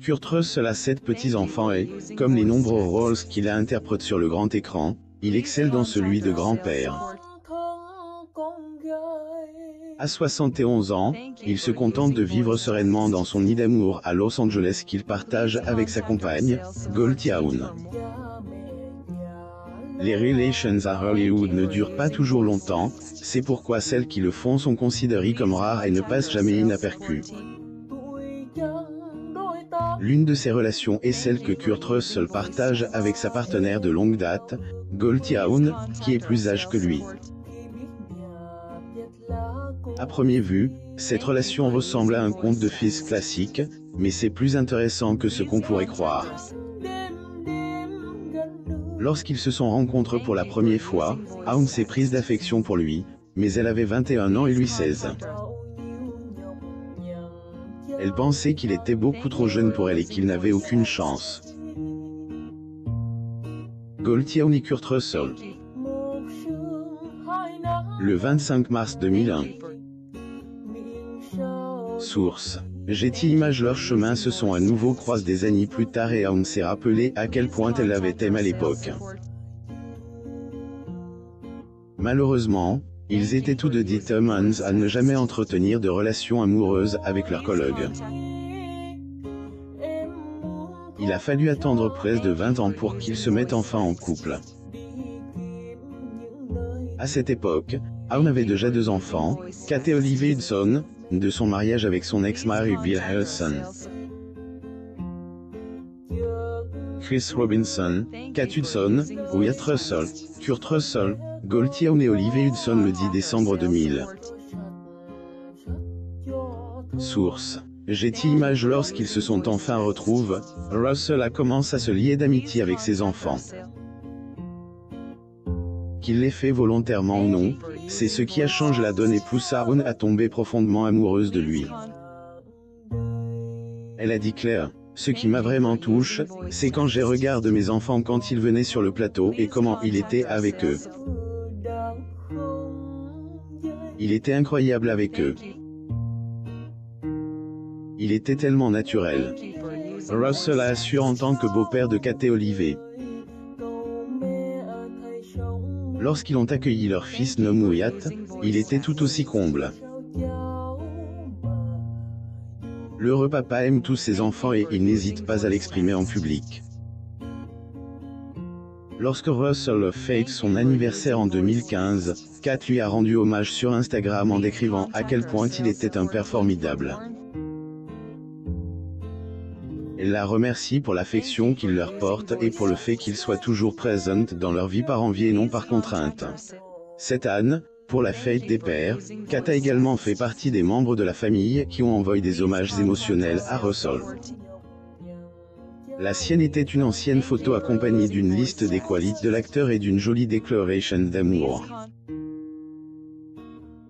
Kurt Russell a 7 petits-enfants et, comme les nombreux rôles qu'il interprète sur le grand écran, il excelle dans celui de grand-père. À 71 ans, il se contente de vivre sereinement dans son nid d'amour à Los Angeles qu'il partage avec sa compagne, Goldie Hawn. Les relations à Hollywood ne durent pas toujours longtemps, c'est pourquoi celles qui le font sont considérées comme rares et ne passent jamais inaperçues. L'une de ces relations est celle que Kurt Russell partage avec sa partenaire de longue date, Goldie Hawn, qui est plus âgée que lui. À première vue, cette relation ressemble à un conte de fées classique, mais c'est plus intéressant que ce qu'on pourrait croire. Lorsqu'ils se sont rencontrés pour la première fois, Hawn s'est prise d'affection pour lui, mais elle avait 21 ans et lui 16. Elle pensait qu'il était beaucoup trop jeune pour elle et qu'il n'avait aucune chance. Goldie Hawn et Kurt Russell. Le 25 mars 2001. Source. Getty Images. Leurs chemins se sont à nouveau croisés des années plus tard et Hawn s'est rappelé à quel point elle l'avait aimé à l'époque. Malheureusement, ils étaient tous deux déterminés à ne jamais entretenir de relations amoureuses avec leurs collègues. Il a fallu attendre près de 20 ans pour qu'ils se mettent enfin en couple. À cette époque, Hawn avait déjà 2 enfants, Kate et Olivia Hudson, de son mariage avec son ex-mari Bill Hudson. Chris Robinson, Kate Hudson, Wyatt Russell, Kurt Russell, Goldie Hawn et Olivia Hudson le 10 décembre 2000. Source. Getty Images. Lorsqu'ils se sont enfin retrouvés, Russell a commencé à se lier d'amitié avec ses enfants. Qu'il l'ait fait volontairement ou non, c'est ce qui a changé la donne et poussé Hawn à tomber profondément amoureuse de lui. Elle a dit claire, « Ce qui m'a vraiment touché, c'est quand j'ai regardé mes enfants quand ils venaient sur le plateau et comment il était avec eux. Il était incroyable avec eux. Il était tellement naturel. » Russell a assuré en tant que beau-père de Kate et Olivia. Lorsqu'ils ont accueilli leur fils nommé Wyatt, il était tout aussi comble. L'heureux papa aime tous ses enfants et il n'hésite pas à l'exprimer en public. Lorsque Russell fête son anniversaire en 2015, Kate lui a rendu hommage sur Instagram en décrivant à quel point il était un père formidable. Elle la remercie pour l'affection qu'il leur porte et pour le fait qu'il soit toujours présent dans leur vie par envie et non par contrainte. Cette année, pour la fête des pères, Kate a également fait partie des membres de la famille qui ont envoyé des hommages émotionnels à Russell. La sienne était une ancienne photo accompagnée d'une liste des qualités de l'acteur et d'une jolie déclaration d'amour.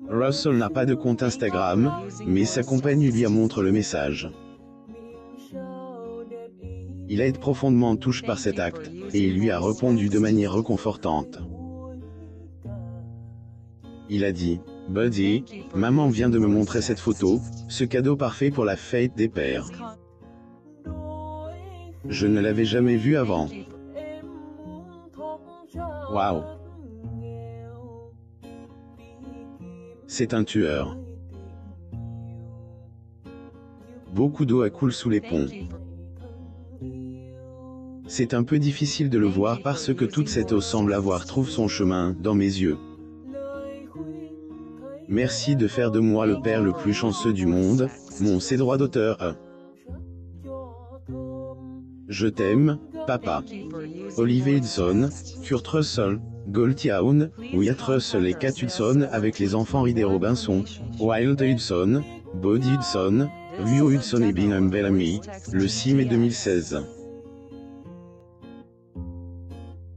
Russell n'a pas de compte Instagram, mais sa compagne lui a montré le message. Il a été profondément touché par cet acte, et il lui a répondu de manière réconfortante. Il a dit, « Buddy, maman vient de me montrer cette photo, ce cadeau parfait pour la fête des pères. Je ne l'avais jamais vue avant. Waouh! C'est un tueur. Beaucoup d'eau coule sous les ponts. C'est un peu difficile de le voir parce que toute cette eau semble avoir trouvé son chemin dans mes yeux. Merci de faire de moi le père le plus chanceux du monde, mon droit d'auteur. Je t'aime, papa. Olivia Hudson, Kurt Russell, Goldie Hawn, Wyatt Russell et Kate Hudson avec les enfants Reed Robinson, Wild Hudson, Bodie Hudson, Rio Hudson et Bingham Bellamy, le 6 mai 2016.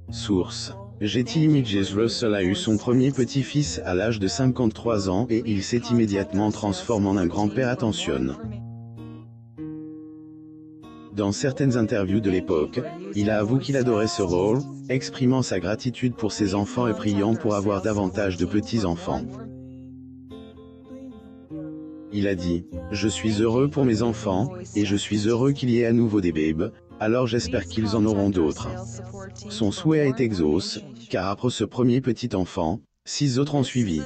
Source. Getty Images. Russell a eu son premier petit-fils à l'âge de 53 ans et il s'est immédiatement transformé en un grand-père attentionné. Dans certaines interviews de l'époque, il a avoué qu'il adorait ce rôle, exprimant sa gratitude pour ses enfants et priant pour avoir davantage de petits-enfants. Il a dit « Je suis heureux pour mes enfants, et je suis heureux qu'il y ait à nouveau des bébés, alors j'espère qu'ils en auront d'autres. » Son souhait a été exaucé, car après ce premier petit enfant, 6 autres ont suivi.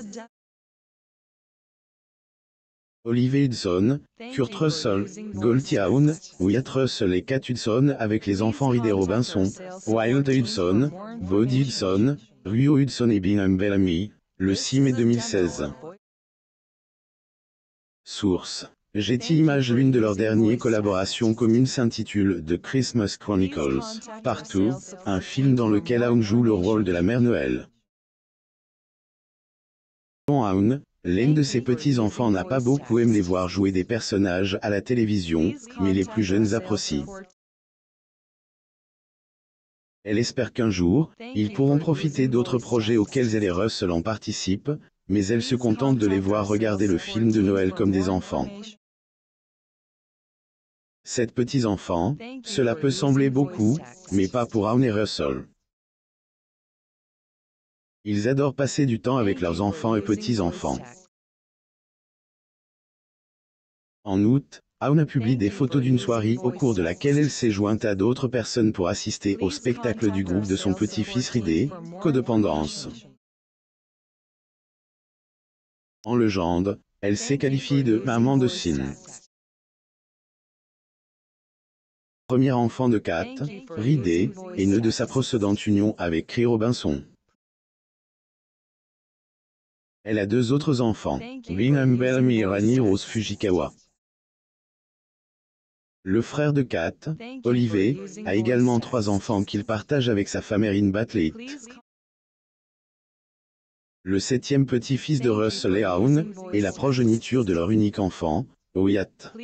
Oliver Hudson, Kurt Russell, Goldie Hawn, Wyatt Russell et Kate Hudson avec les enfants Reed et Robinson, Wild Hudson, Bodie Hudson, Rio Hudson et Bingham Bellamy, le 6 mai 2016. Source. Getty Images. L'une de leurs dernières collaborations communes s'intitule The Christmas Chronicles, Partout, un film dans lequel Hawn joue le rôle de la mère Noël. Selon Hawn, l'un de ses petits-enfants n'a pas beaucoup aimé les voir jouer des personnages à la télévision, mais les plus jeunes apprécient. Elle espère qu'un jour, ils pourront profiter d'autres projets auxquels elle et Russell en participent, mais elle se contente de les voir regarder le film de Noël comme des enfants. 7 petits-enfants, cela peut sembler beaucoup, mais pas pour Hawn et Russell. Ils adorent passer du temps avec leurs enfants et petits-enfants. En août, Hawn a publié des photos d'une soirée au cours de laquelle elle s'est jointe à d'autres personnes pour assister au spectacle du groupe de son petit-fils Reed, Codependence. En légende, elle s'est qualifiée de « maman de Sin ». Premier enfant de Kate, Reed est né de sa précédente union avec Cree Robinson. Elle a 2 autres enfants, Bingham Bellamy et Rani Rose Fujikawa. Le frère de Kate, Oliver, a également 3 enfants qu'il partage avec sa femme Erin Bartlett. Le 7e petit-fils de Russell et Hawn est la progéniture de leur unique enfant, Wyatt.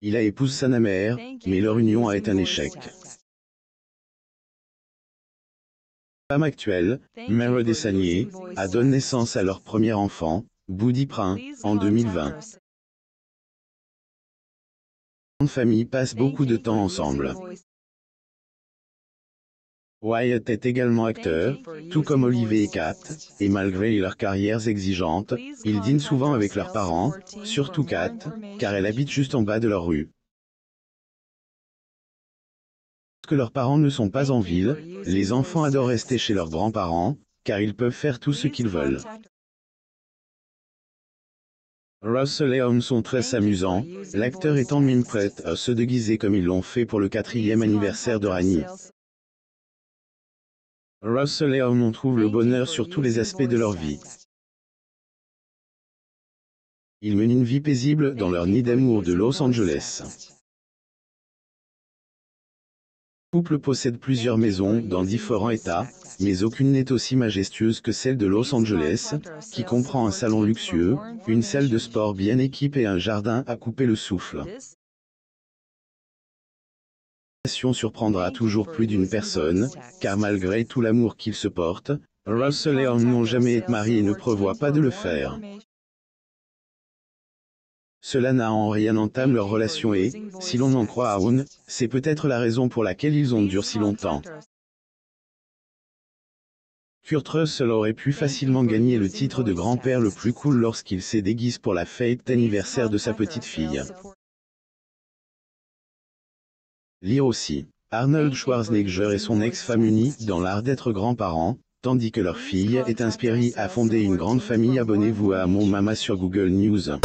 Il a épousé sa mère, mais leur union a été un échec. Femme actuelle, Meredith Sagnier, a donné naissance à leur premier enfant, Buddy Prin, en 2020. Les familles passent beaucoup de temps ensemble. Wyatt est également acteur, tout comme Oliver et Kate, et malgré leurs carrières exigeantes, ils dînent souvent avec leurs parents, surtout Kate, car elle habite juste en bas de leur rue. Lorsque leurs parents ne sont pas en ville, les enfants adorent rester chez leurs grands-parents, car ils peuvent faire tout ce qu'ils veulent. Russell et Hawn sont très amusants, l'acteur étant même prêt à se déguiser comme ils l'ont fait pour le 4e anniversaire de Rani. Russell et Hawn trouvent le bonheur sur tous les aspects de leur vie. Ils mènent une vie paisible dans leur nid d'amour de Los Angeles. Le couple possède plusieurs maisons dans différents états, mais aucune n'est aussi majestueuse que celle de Los Angeles, qui comprend un salon luxueux, une salle de sport bien équipée et un jardin à couper le souffle. La relation surprendra toujours plus d'une personne, car malgré tout l'amour qu'ils se portent, Russell et Hawn n'ont jamais été mariés et ne prévoient pas de le faire. Cela n'a en rien entamé leur relation et, si l'on en croit Hawn, c'est peut-être la raison pour laquelle ils ont duré si longtemps. Kurt Russell aurait pu facilement gagner le titre de grand-père le plus cool lorsqu'il s'est déguisé pour la fête d'anniversaire de sa petite fille. Lire aussi. Arnold Schwarzenegger et son ex-femme unis dans l'art d'être grands-parents, tandis que leur fille est inspirée à fonder une grande famille. Abonnez-vous à Mon Mama sur Google News.